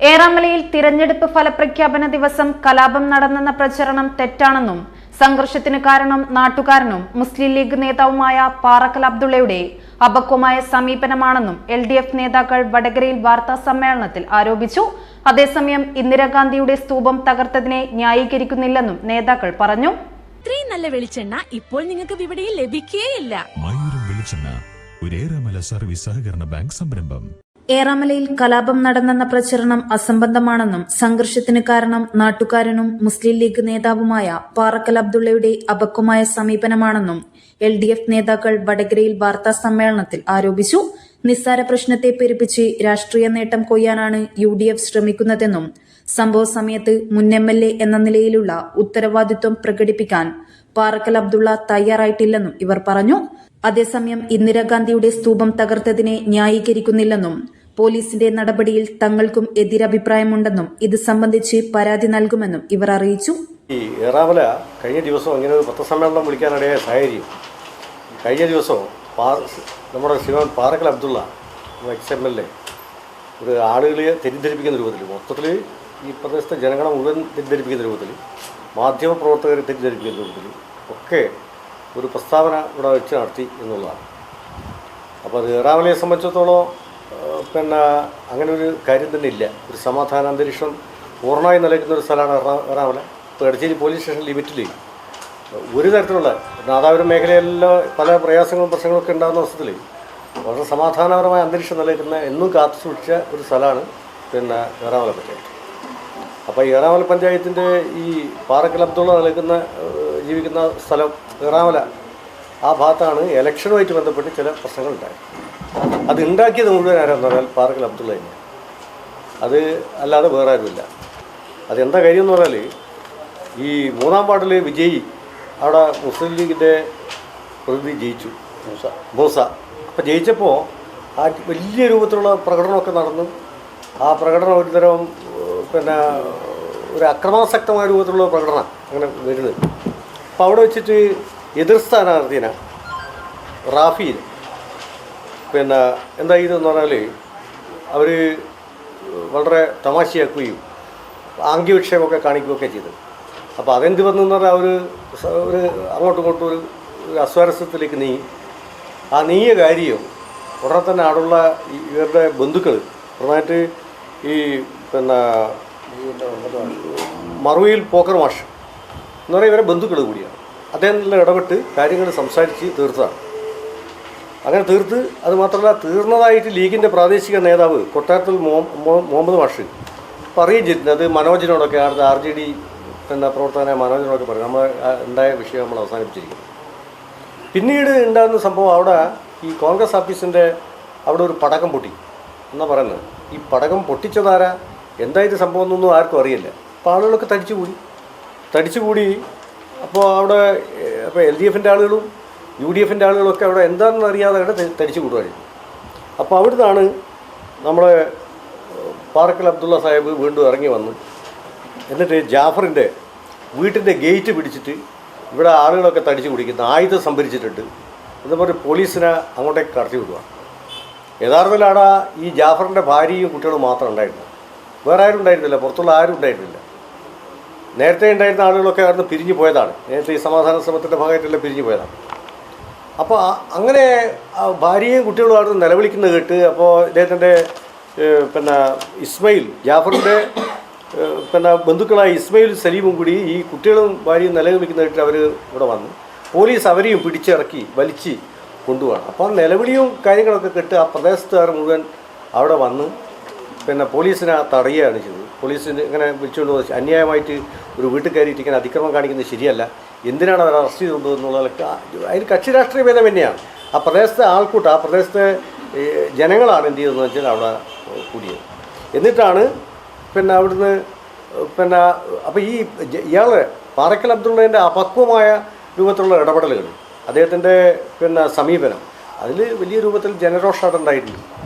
ഏറാമലയിൽ തിരഞ്ഞെടുപ്പ് ഫലപ്രഖ്യാപന ദിവസം കലാപം നടന്നെന്ന പ്രചരണം തെറ്റാണെന്നും സംഘർഷത്തിന് കാരണം നാട്ടുകാരനും മുസ്ലിം ലീഗ് നേതാവുമായ പാറക്കൽ അബ്ദുള്ളയുടെ അപക്വമായ സമീപനമാണെന്നും LDF നേതാക്കൾ വടകരയിൽ വാർത്താ സമ്മേളനത്തിൽ ആരോപിച്ചു. അതേസമയം ഇന്ദിരാഗാന്ധിയുടെ സ്തൂപം തകർത്തതിനെ ന്യായീകരിക്കുന്നില്ലെന്നും നേതാക്കൾ പറഞ്ഞു. ഇത്രയും നല്ല വെളിച്ചെണ്ണ ഇപ്പോൾ നിങ്ങൾക്ക് വിപണിയിൽ ലഭിക്കുകയില്ല. സർവീസ് സഹകരണ ബാങ്ക് സംരംഭം. ഏറാമലയിൽ കലാപം നടന്നെന്ന പ്രചരണം അസംബന്ധമാണെന്നും സംഘർഷത്തിന് കാരണം നാട്ടുകാരനും മുസ്ലിം ലീഗ് നേതാവുമായ പാറക്കൽ അബ്ദുള്ളയുടെ അപക്വമായ സമീപനമാണെന്നും LDF നേതാക്കൾ വടകരയിൽ വാർത്താ സമ്മേളനത്തിൽ ആരോപിച്ചു. നിസ്സാര പ്രശ്നത്തെ പെരുപ്പിച്ച് രാഷ്ട്രീയ നേട്ടം കൊയ്യാനാണ് UDF ശ്രമിക്കുന്നതെന്നും സംഭവ സമയത്ത് മുൻ MLA എന്ന നിലയിലുള്ള ഉത്തരവാദിത്വം പ്രകടിപ്പിക്കാൻ പാറക്കൽ അബ്ദുള്ള തയ്യാറായിട്ടില്ലെന്നും ഇവർ പറഞ്ഞു. അതേസമയം ഇന്ദിരാഗാന്ധിയുടെ സ്തൂപം തകർത്തതിനെ ന്യായീകരിക്കുന്നില്ലെന്നും പോലീസിന്റെ നടപടിയിൽ തങ്ങൾക്കും എതിരഭിപ്രായമുണ്ടെന്നും ഇത് സംബന്ധിച്ച് പരാതി നൽകുമെന്നും ഇവർ അറിയിച്ചു. ഈ ഏറാമല കഴിഞ്ഞ ദിവസം ഇങ്ങനെ ഒരു പത്രസമ്മേളനം വിളിക്കാനിടയായ സാഹചര്യം, കഴിഞ്ഞ ദിവസം നമ്മുടെ ശ്രീമാൻ പാറക്കൽ അബ്ദുള്ള XMLA ഒരു ആളുകളെ തെറ്റിദ്ധരിപ്പിക്കുന്ന രൂപത്തിൽ, മൊത്തത്തിൽ ഈ പ്രദേശത്തെ ജനങ്ങളെ മുഴുവൻ തെറ്റിദ്ധരിപ്പിക്കുന്ന രൂപത്തിൽ, മാധ്യമപ്രവർത്തകരെ തെറ്റിദ്ധരിപ്പിക്കുന്ന രൂപത്തിൽ ഒക്കെ ഒരു പ്രസ്താവന ഇവിടെ വെച്ച് നടത്തി എന്നുള്ളതാണ്. അപ്പോൾ അത് ഏറാമലയെ സംബന്ധിച്ചിടത്തോളം അങ്ങനെ ഒരു കാര്യം തന്നെ ഇല്ല. ഒരു സമാധാന അന്തരീക്ഷം പൂർണ്ണമായി നിലനിൽക്കുന്ന ഒരു സ്ഥലമാണ് ഏറാമല. ഇപ്പോൾ എടച്ചേരി പോലീസ് സ്റ്റേഷൻ ലിമിറ്റിൽ ഒരു തരത്തിലുള്ള നാദാപുരം മേഖലയിലെല്ലാം പല പ്രയാസങ്ങളും പ്രശ്നങ്ങളൊക്കെ ഉണ്ടാകുന്ന അവസരത്തിൽ വളരെ സമാധാനപരമായ അന്തരീക്ഷം നിലനിൽക്കുന്ന എന്നും കാത്തു സൂക്ഷിച്ച ഒരു സ്ഥലമാണ് ഏറാമല പഞ്ചായത്ത്. അപ്പോൾ ഈ ഏറാമല പഞ്ചായത്തിൻ്റെ ഈ പാറക്കൽ അബ്ദുള്ള ജീവിക്കുന്ന സ്ഥലം ഏറാമല, ആ ഭാഗത്താണ് ഇലക്ഷനുമായിട്ട് ബന്ധപ്പെട്ട് ചില പ്രശ്നങ്ങളുണ്ടായത്. അത് ഉണ്ടാക്കിയത് മുഴുവൻ ആരാന്ന് പറഞ്ഞാൽ പാറക്കൽ അബ്ദുള്ള തന്നെയാണ്. അത് അല്ലാതെ വേറെ ആരുമില്ല. അതെന്താ കാര്യം എന്ന് പറഞ്ഞാൽ, ഈ 3-ാം വാർഡിൽ വിജയി അവിടെ മുസ്ലിം ലീഗിൻ്റെ പ്രതിനിധി ജയിച്ചു, മൂസ. അപ്പോൾ ജയിച്ചപ്പോൾ ആ വലിയ രൂപത്തിലുള്ള പ്രകടനമൊക്കെ നടന്നു. ആ പ്രകടനം ഒരു തരം ഒരു അക്രമാസക്തമായ രൂപത്തിലുള്ള പ്രകടനം അങ്ങനെ വരുന്നത്. അപ്പോൾ അവിടെ വെച്ചിട്ട് എതിർ സ്ഥാനാർത്ഥിനെ റാഫിയിൽ എന്താ ഇതെന്ന് പറഞ്ഞാൽ അവർ വളരെ തമാശയാക്കുകയും ആംഗ്യവിക്ഷേപമൊക്കെ കാണിക്കുകയൊക്കെ ചെയ്തു. അപ്പോൾ അതെന്ത് വന്നെന്ന് പറഞ്ഞാൽ ഒരു അങ്ങോട്ടും ഇങ്ങോട്ടും ഒരു അസ്വാരസ്യത്തിലേക്ക് ആ നീങ്ങിയ കാര്യം ഉടനെ തന്നെ അവിടെയുള്ള ഇവരുടെ ബന്ധുക്കൾ, പ്രധാനമായിട്ട് ഈ മറുവയിൽ പോക്കർ മാഷ് എന്ന് പറയുന്ന ഇവരെ ബന്ധുക്കൾ കൂടിയാണ്. അദ്ദേഹം ഇടപെട്ട് കാര്യങ്ങൾ സംസാരിച്ച് തീർത്തതാണ്. അങ്ങനെ തീർത്ത് അത് മാത്രമല്ല, തീർന്നതായിട്ട് ലീഗിൻ്റെ പ്രാദേശിക നേതാവ് കൊട്ടാരത്തിൽ മുഹമ്മദ് മാഷ് പറയുകയും ചെയ്തിട്ടുണ്ട്. അത് മനോജിനോടൊക്കെ, അടുത്ത RJD പ്രവർത്തകനായ മനോജിനോടൊക്കെ പറയും നമ്മൾ ഉണ്ടായ വിഷയം നമ്മൾ അവസാനിപ്പിച്ചിരിക്കുന്നു. പിന്നീട് ഉണ്ടാകുന്ന സംഭവം, അവിടെ ഈ കോൺഗ്രസ് ഓഫീസിൻ്റെ അവിടെ ഒരു പടക്കം പൊട്ടി എന്നാണ് പറയുന്നത്. ഈ പടക്കം പൊട്ടിച്ചതാരാ, എന്തായിട്ട് സംഭവം എന്നൊന്നും ആർക്കും അറിയില്ല. അപ്പോൾ ആളുകളൊക്കെ തടിച്ചുകൂടി. അപ്പോൾ അവിടെ LDFൻ്റെ ആളുകളും UDFൻ്റെ ആളുകളൊക്കെ അവിടെ എന്താണെന്ന് അറിയാതെ അവിടെ തടിച്ചു കൂടുമായിരുന്നു. അപ്പോൾ അവിടുന്നാണ് നമ്മളെ പാറക്കൽ അബ്ദുള്ള സാഹിബ് വീണ്ടും ഇറങ്ങി വന്നു. എന്നിട്ട് ജാഫറിൻ്റെ വീട്ടിൻ്റെ ഗേറ്റ് പിടിച്ചിട്ട് ഇവിടെ ആളുകളൊക്കെ തടിച്ചു കുടിക്കുന്ന ആയുധം സംഭരിച്ചിട്ടുണ്ട് എന്ന് പറഞ്ഞ് പോലീസിനെ അങ്ങോട്ടേക്ക് കടത്തി വിടുക. യഥാർത്ഥത്തിൽ അവിടെ ഈ ജാഫറിൻ്റെ ഭാര്യയും കുട്ടികളും മാത്രം ഉണ്ടായിരുന്നു, വേറെ ആരും ഉണ്ടായിരുന്നില്ല, പുറത്തുള്ള ആരും ഉണ്ടായിരുന്നില്ല. നേരത്തെ ഉണ്ടായിരുന്ന ആളുകളൊക്കെ അവിടുന്ന് പിരിഞ്ഞു പോയതാണ്. നേരത്തെ ഈ സമാധാന ശ്രമത്തിൻ്റെ ഭാഗമായിട്ടെല്ലാം പിരിഞ്ഞു പോയതാണ്. അപ്പോൾ അങ്ങനെ ഭാര്യയും കുട്ടികളും അവിടുന്ന് നിലവിളിക്കുന്നത് കേട്ട്, അപ്പോൾ ഇദ്ദേഹത്തിൻ്റെ ഇസ്മയിൽ, ജാഫറിൻ്റെ ബന്ധുക്കളായ ഇസ്മയിൽ സലീമും കൂടി ഈ കുട്ടികളും ഭാര്യയും നിലവിളിക്കുന്ന കേട്ട് അവർ ഇവിടെ വന്നു. പോലീസ് അവരെയും പിടിച്ചിറക്കി വലിച്ച് കൊണ്ടുപോകണം. അപ്പോൾ നിലവിളിയും കാര്യങ്ങളൊക്കെ കേട്ട് ആ പ്രദേശത്തുകാർ മുഴുവൻ അവിടെ വന്ന് പോലീസിനെ തടയുകയാണ് ചെയ്തത്. പോലീസിന് ഇങ്ങനെ വിളിച്ചുകൊണ്ട് പോകുന്നത് അന്യായമായിട്ട് ഒരു വീട്ടിൽ കയറിയിട്ട് ഇങ്ങനെ അതിക്രമം കാണിക്കുന്നത് ശരിയല്ല, എന്തിനാണ് അവർ അറസ്റ്റ് ചെയ്തുകൊണ്ട് എന്നുള്ളതൊക്കെ അതിന് കക്ഷി രാഷ്ട്രീയ ഭേദം തന്നെയാണ്. ആ പ്രദേശത്തെ ആൾക്കൂട്ടം, ആ പ്രദേശത്തെ ജനങ്ങളാണ് എന്ത് ചെയ്തതെന്ന് വെച്ചാൽ അവിടെ കൂടിയത്. എന്നിട്ടാണ് അവിടുന്ന് അപ്പോൾ ഇയാൾ പാറക്കൽ അബ്ദുള്ളേൻ്റെ അപക്വമായ രൂപത്തിലുള്ള ഇടപെടലുകൾ, അദ്ദേഹത്തിൻ്റെ സമീപനം, അതിൽ വലിയ രൂപത്തിൽ ജനരോഷം ഉണ്ടായിട്ടുണ്ട്.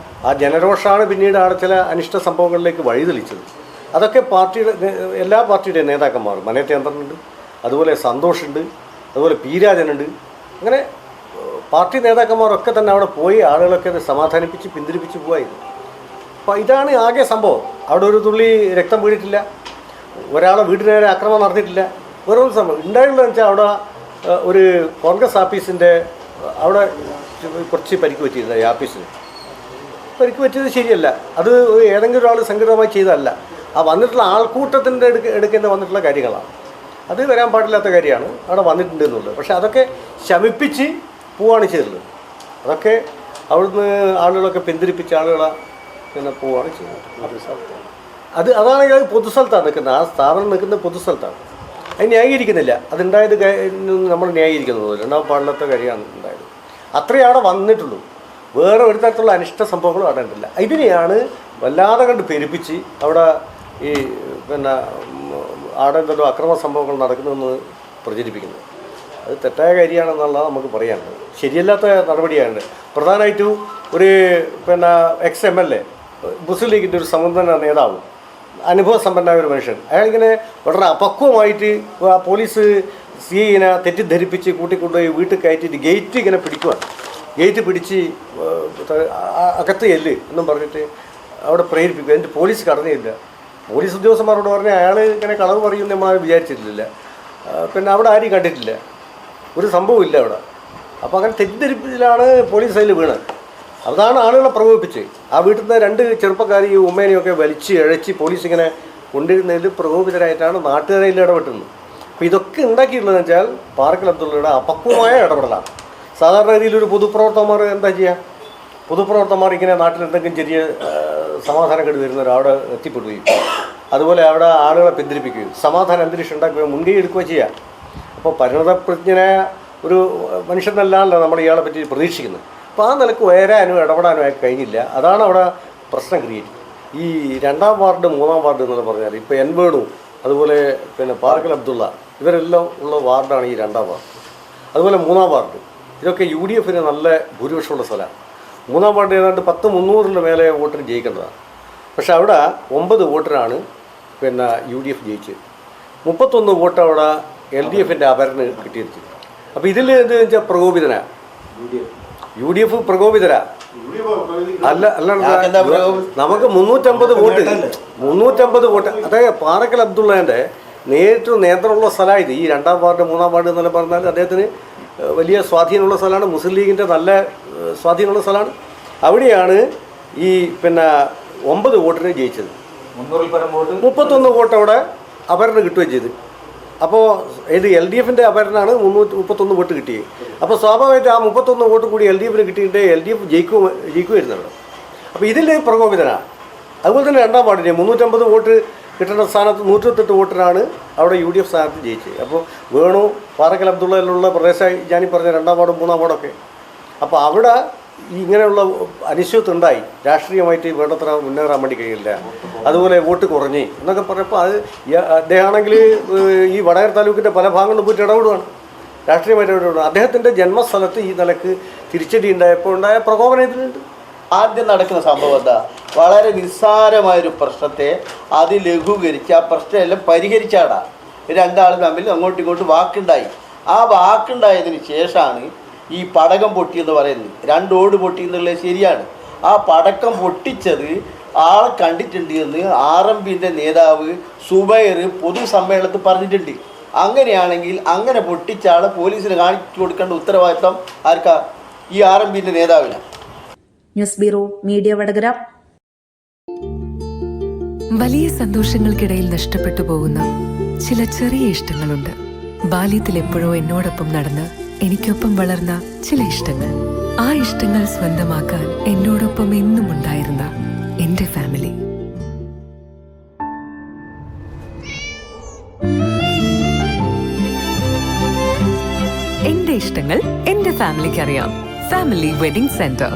ആ ജനരോഷമാണ് പിന്നീട് അവിടെ ചില അനിഷ്ട സംഭവങ്ങളിലേക്ക് വഴിതെളിച്ചത്. അതൊക്കെ എല്ലാ പാർട്ടിയുടെയും നേതാക്കന്മാരും, മനേറ്റേന്ദ്രനുണ്ട്, അതുപോലെ സന്തോഷുണ്ട്, അതുപോലെ പീരാജനുണ്ട്, അങ്ങനെ പാർട്ടി നേതാക്കന്മാരൊക്കെ തന്നെ അവിടെ പോയി ആളുകളൊക്കെ അത് സമാധാനിപ്പിച്ച് പിന്തിരിപ്പിച്ച് പോവായിരുന്നു. അപ്പോൾ ഇതാണ് ആകെ സംഭവം. അവിടെ ഒരു തുള്ളി രക്തം വീണിട്ടില്ല, ഒരാളെ വീട്ടിന് നേരെ ആക്രമണം നടത്തിയിട്ടില്ല, വേറെ ഒരു സംഭവം ഉണ്ടായിട്ടുള്ളതെന്ന് വെച്ചാൽ അവിടെ ഒരു കോൺഗ്രസ് ഓഫീസിൻ്റെ അവിടെ കുറച്ച് പരിക്ക് പറ്റിയിരുന്നു. ഈ ഓഫീസിന് പരിക്ക് പറ്റിയത് ശരിയല്ല, അത് ഏതെങ്കിലും ഒരാൾ സംഘടിതമായി ചെയ്തതല്ല, ആ വന്നിട്ടുള്ള ആൾക്കൂട്ടത്തിൻ്റെ എടുക്കുന്ന വന്നിട്ടുള്ള കാര്യങ്ങളാണ്. അത് വരാൻ പാടില്ലാത്ത കാര്യമാണ്, അവിടെ വന്നിട്ടുണ്ട് എന്നുള്ളത്. പക്ഷേ അതൊക്കെ ശമിപ്പിച്ച് പോവുകയാണ് ചെയ്തിട്ടുള്ളത്. അതൊക്കെ അവിടുന്ന് ആളുകളൊക്കെ പിന്തിരിപ്പിച്ച ആളുകളെ പിന്നെ പോവുകയാണ് ചെയ്യുന്നത്. അതാണെങ്കിൽ അത് പൊതുസ്ഥലത്താണ് നിൽക്കുന്നത്, ആ സ്ഥാപനം നിൽക്കുന്നത് പൊതുസ്ഥലത്താണ്. അത് ന്യായീകരിക്കുന്നില്ല, അതുണ്ടായത് നമ്മൾ ന്യായീകരിക്കുന്നത് ഉണ്ടാവാൻ പാടില്ലാത്ത കാര്യമാണ് ഉണ്ടായത്. അത്രയും അവിടെ വന്നിട്ടുള്ളൂ, വേറെ ഒരു തരത്തിലുള്ള അനിഷ്ട സംഭവങ്ങളും അവിടെ ഉണ്ടില്ല. ഇതിനെയാണ് വല്ലാതെ കണ്ട് പെരുപ്പിച്ച് അവിടെ ഈ പിന്നെ അവിടെ എന്തെങ്കിലും അക്രമ സംഭവങ്ങൾ നടക്കുന്നതെന്ന് പ്രചരിപ്പിക്കുന്നത്. അത് തെറ്റായ കാര്യമാണെന്നുള്ളത് നമുക്ക് പറയാനുണ്ട്, ശരിയല്ലാത്ത നടപടിയാണ്. പ്രധാനമായിട്ടും ഒരു പിന്നെ XMLA മുസ്ലിം ലീഗിൻ്റെ ഒരു സമുന്നത നേതാവ്, അനുഭവസമ്പന്നമായ ഒരു മനുഷ്യൻ, അയാളിങ്ങനെ വളരെ അപക്വമായിട്ട് ആ പോലീസ് CIനെ തെറ്റിദ്ധരിപ്പിച്ച് കൂട്ടിക്കൊണ്ടുപോയി വീട്ടിൽ കയറ്റിയിട്ട് ഗേറ്റ് ഇങ്ങനെ പിടിക്കുവാണ്. ഗേറ്റ് പിടിച്ച് അകത്ത് ചെല്ല് എന്നും പറഞ്ഞിട്ട് അവിടെ പ്രേരിപ്പിക്കുക. എന്നിട്ട് പോലീസ് കടന്നില്ല. പോലീസ് ഉദ്യോഗസ്ഥന്മാരോട് പറഞ്ഞാൽ അയാൾ ഇങ്ങനെ കളവ് പറയുമെന്ന് നമ്മൾ വിചാരിച്ചിട്ടില്ല. പിന്നെ അവിടെ ആരും കണ്ടിട്ടില്ല, ഒരു സംഭവമില്ല അവിടെ. അപ്പോൾ അങ്ങനെ തെറ്റിദ്ധരിപ്പിച്ചിലാണ് പോലീസ് അതിൽ വീണത്. അതാണ് ആളുകളെ പ്രകോപിപ്പിച്ച് ആ വീട്ടിൽ നിന്ന് 2 ചെറുപ്പക്കാർ ഈ ഉമ്മേനെയൊക്കെ വലിച്ച് ഇഴച്ച് പോലീസ് ഇങ്ങനെ കൊണ്ടിരുന്നതിൽ പ്രകോപിതരായിട്ടാണ് നാട്ടുകാരിൽ ഇടപെട്ടുന്നത്. അപ്പോൾ ഇതൊക്കെ ഉണ്ടാക്കിയിട്ടുള്ളതെന്ന് വെച്ചാൽ പാറക്കൽ അബ്ദുള്ളയുടെ അപക്വമായ ഇടപെടലാണ്. സാധാരണ രീതിയിലൊരു പൊതുപ്രവർത്തകന്മാർ എന്താ ചെയ്യുക? പൊതുപ്രവർത്തകന്മാർ ഇങ്ങനെ നാട്ടിൽ എന്തെങ്കിലും ചെറിയ സമാധാനക്കേട് വരുന്നവരവിടെ എത്തിപ്പെടുകയും അതുപോലെ അവിടെ ആളുകളെ പിന്തിരിപ്പിക്കുകയും സമാധാന അന്തരീക്ഷം ഉണ്ടാക്കുകയും മുൻകൈ എടുക്കുകയും ചെയ്യുക. അപ്പോൾ പരിണതപ്രജ്ഞനായ ഒരു മനുഷ്യനല്ലാണല്ലോ നമ്മൾ ഇയാളെ പറ്റി പ്രതീക്ഷിക്കുന്നത്. അപ്പോൾ ആ നിലക്ക് വരാനും ഇടപെടാനും ആയി കഴിഞ്ഞില്ല. അതാണ് അവിടെ പ്രശ്നം ക്രിയേറ്റ്. ഈ 2ാം വാർഡ് 3ാം വാർഡ് എന്ന് പറഞ്ഞാൽ ഇപ്പോൾ N. വേണു, അതുപോലെ പിന്നെ പാറക്കൽ അബ്ദുള്ള, ഇവരെല്ലാം ഉള്ള വാർഡാണ് ഈ 2ാം വാർഡ്. അതുപോലെ 3ാം വാർഡ്, ഇതൊക്കെ UDFന് നല്ല ഭൂരിപക്ഷമുള്ള സ്ഥലമാണ്. 3ാം വാർഡ് ഏതാണ്ട് 10-300 മേലെ വോട്ടിന് ജയിക്കേണ്ടതാണ്. പക്ഷെ അവിടെ 9 വോട്ടിനാണ് പിന്നെ UDF ജയിച്ചത്. 31 വോട്ട് അവിടെ LDFൻ്റെ അപരന് കിട്ടിയിരിക്കും. അപ്പോൾ ഇതിൽ എന്താ വെച്ചാൽ പ്രകോപിതനാണ് UDF പ്രകോപിതരാ അല്ല നമുക്ക് 350 വോട്ട് അതായത് പാറക്കൽ അബ്ദുള്ളേൻ്റെ നേരിട്ട് നിയന്ത്രണമുള്ള സ്ഥലമായത് ഈ 2ാം വാർഡ് 3ാം വാർഡ് എന്നെല്ലാം പറഞ്ഞാൽ അദ്ദേഹത്തിന് വലിയ സ്വാധീനമുള്ള സ്ഥലമാണ്. മുസ്ലിം ലീഗിൻ്റെ നല്ല സ്വാധീനമുള്ള സ്ഥലമാണ്. അവിടെയാണ് ഈ പിന്നെ 9 വോട്ടിന് ജയിച്ചത്. 31 വോട്ട് അവിടെ അപരന് കിട്ടുകയും ചെയ്ത്. അപ്പോൾ ഇത് LDFൻ്റെ അപരനാണ് 331 വോട്ട് കിട്ടിയത്. അപ്പോൾ സ്വാഭാവികമായിട്ട് ആ 31 വോട്ട് കൂടി LDFന് കിട്ടിയിട്ട് LDF ജയിക്കുമായിരുന്നു അവിടെ. അപ്പോൾ ഇതിൽ പ്രകോപിതനാണ്. അതുപോലെ തന്നെ 2ാം വാർഡിന് 350 വോട്ട് കിട്ടേണ്ട സ്ഥാനത്ത് 128 വോട്ടിനാണ് അവിടെ UDF സ്ഥാനത്ത് ജയിച്ചത്. അപ്പോൾ വേണു പാറക്കൽ അബ്ദുള്ളയിലുള്ള പ്രദേശമായി ഞാനീ പറഞ്ഞ 2ാം വാർഡും 3ാം വാർഡൊക്കെ. അപ്പോൾ അവിടെ ഇങ്ങനെയുള്ള അനിശ്ചിതത്വം ഉണ്ടായി. രാഷ്ട്രീയമായിട്ട് വേണ്ടത്ര മുന്നേറാൻ വേണ്ടി കഴിയില്ല, അതുപോലെ വോട്ട് കുറഞ്ഞ് എന്നൊക്കെ പറഞ്ഞപ്പോൾ അത് അദ്ദേഹമാണെങ്കിൽ ഈ വടകര താലൂക്കിൻ്റെ പല ഭാഗങ്ങളിലും പോയിട്ട് ഇടപെടുകയാണ്, രാഷ്ട്രീയമായിട്ട് ഇടപെടുകയാണ്. അദ്ദേഹത്തിൻ്റെ ജന്മസ്ഥലത്ത് ഈ നിലക്ക് തിരിച്ചടി ഉണ്ടായപ്പോൾ ഉണ്ടായ പ്രകോപനം ഇതിലുണ്ട്. ആദ്യം നടക്കുന്ന സംഭവം എന്താ? വളരെ നിസ്സാരമായൊരു പ്രശ്നത്തെ അത് ലഘൂകരിച്ച് ആ പ്രശ്നമെല്ലാം പരിഹരിച്ചാടാ. 2 ആൾ തമ്മിൽ അങ്ങോട്ടും ഇങ്ങോട്ടും വാക്കുണ്ടായി. ആ വാക്കുണ്ടായതിന് ശേഷമാണ് ഈ പടക്കം പൊട്ടിയെന്ന് പറയുന്നത്. 2 ഓട് പൊട്ടി എന്നുള്ളത് ശരിയാണ്. ആ പടക്കം പൊട്ടിച്ചത് ആളെ കണ്ടിട്ടുണ്ട് എന്ന് RMPൻ്റെ നേതാവ് സുബൈർ പൊതുസമ്മേളനത്തിൽ പറഞ്ഞിട്ടുണ്ട്. അങ്ങനെയാണെങ്കിൽ അങ്ങനെ പൊട്ടിച്ച ആളെ പോലീസിന് കാണിച്ചു കൊടുക്കേണ്ട ഉത്തരവാദിത്തം ആർക്കാ? ഈ RMPൻ്റെ നേതാവിനാണ്. News bureau media Vadakara. വലിയ സന്തോഷങ്ങൾക്കിടയിൽ നഷ്ടപ്പെട്ടു പോകുന്ന ചില ചെറിയ ഇഷ്ടങ്ങളുണ്ട്. ബാല്യത്തിൽ എപ്പോഴോ എന്നോടൊപ്പം നടന്ന് എനിക്കൊപ്പം വളർന്ന ചില ഇഷ്ടങ്ങൾ. ആ ഇഷ്ടങ്ങൾ സ്വന്തമാക്കാൻ എന്നോടൊപ്പം എന്നും ഉണ്ടായിരുന്ന എന്റെ ഫാമിലി. എന്റെ ഇഷ്ടങ്ങൾ എന്റെ ഫാമിലിക്ക് അറിയാം. Family wedding centre.